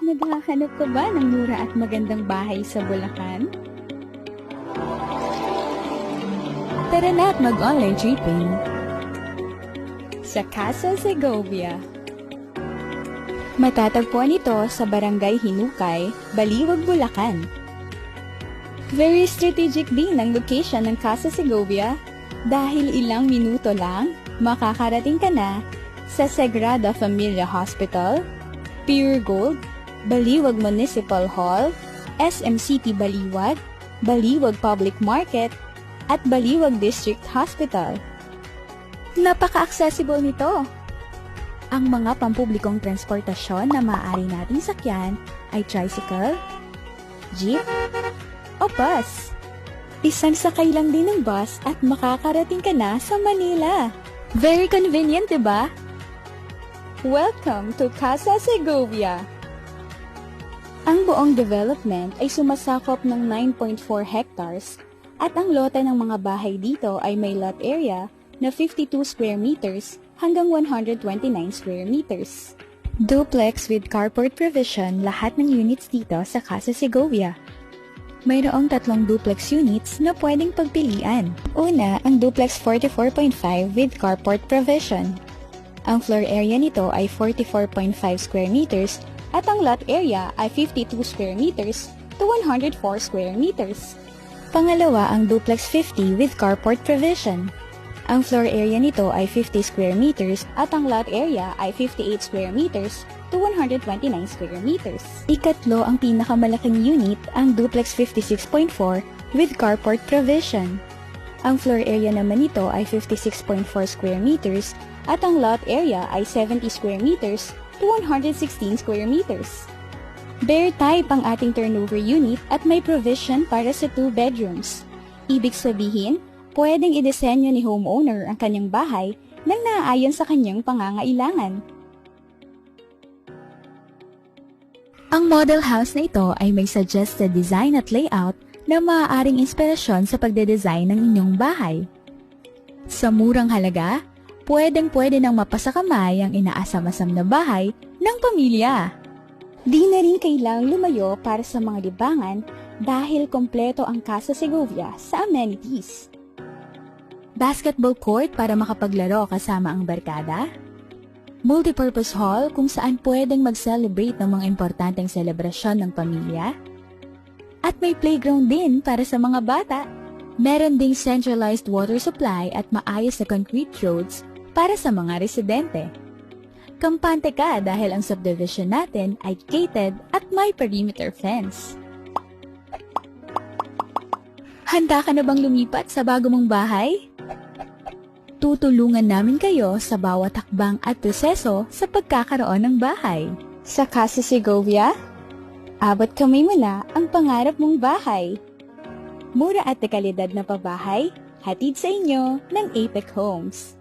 Naghahanap ka ba ng mura at magandang bahay sa Bulacan? Tara na at mag-online tripping sa Casa Segovia. Matatagpuan ito sa Barangay Hinukay, Baliwag, Bulacan. Very strategic din ang location ng Casa Segovia dahil ilang minuto lang makakarating ka na sa Sagrada Familia Hospital, Pure Gold, Baliwag Municipal Hall, SM City Baliwag, Baliwag Public Market, at Baliwag District Hospital. Napaka-accessible nito. Ang mga pampublikong transportasyon na maaari nating sakyan ay tricycle, jeep, o bus. Isang sakay lang din ng bus at makakarating ka na sa Manila. Very convenient, diba? Welcome to Casa Segovia! Ang buong development ay sumasakop ng 9.4 hectares at ang lote ng mga bahay dito ay may lot area na 52 square meters hanggang 129 square meters. Duplex with carport provision lahat ng units dito sa Casa Segovia. Mayroong 3 duplex units na pwedeng pagpilian. Una, ang duplex 44.5 with carport provision. Ang floor area nito ay 44.5 square meters at ang lot area ay 52 square meters to 104 square meters. Pangalawa, ang duplex 50 with carport provision. Ang floor area nito ay 50 square meters at ang lot area ay 58 square meters to 129 square meters. Ikatlo, ang pinakamalaking unit, ang duplex 56.4 with carport provision. Ang floor area naman nito ay 56.4 square meters at ang lot area ay 70 square meters to 116 square meters. Bear type ang ating turnover unit at may provision para sa 2 bedrooms. Ibig sabihin, pwedeng idisenyo ni homeowner ang kanyang bahay nang naaayon sa kanyang pangangailangan. Ang model house na ito ay may suggested design at layout na maaaring inspirasyon sa pagdedesign ng inyong bahay. Sa murang halaga, pwedeng-pwede nang mapasakamay ang inaasam-asam na bahay ng pamilya. Di na rin kailangang lumayo para sa mga libangan dahil kompleto ang Casa Segovia sa amenities. Basketball court para makapaglaro kasama ang barkada. Multipurpose hall kung saan pwedeng mag-celebrate ng mga importanteng selebrasyon ng pamilya. At may playground din para sa mga bata. Meron ding centralized water supply at maayos na concrete roads para sa mga residente. Kampante ka dahil ang subdivision natin ay gated at may perimeter fence. Handa ka na bang lumipat sa bago mong bahay? Tutulungan namin kayo sa bawat hakbang at proseso sa pagkakaroon ng bahay. Sa Casa Segovia, abot kamay mo na ang pangarap mong bahay. Mura at dekalidad na pabahay, hatid sa inyo ng Apex Homes.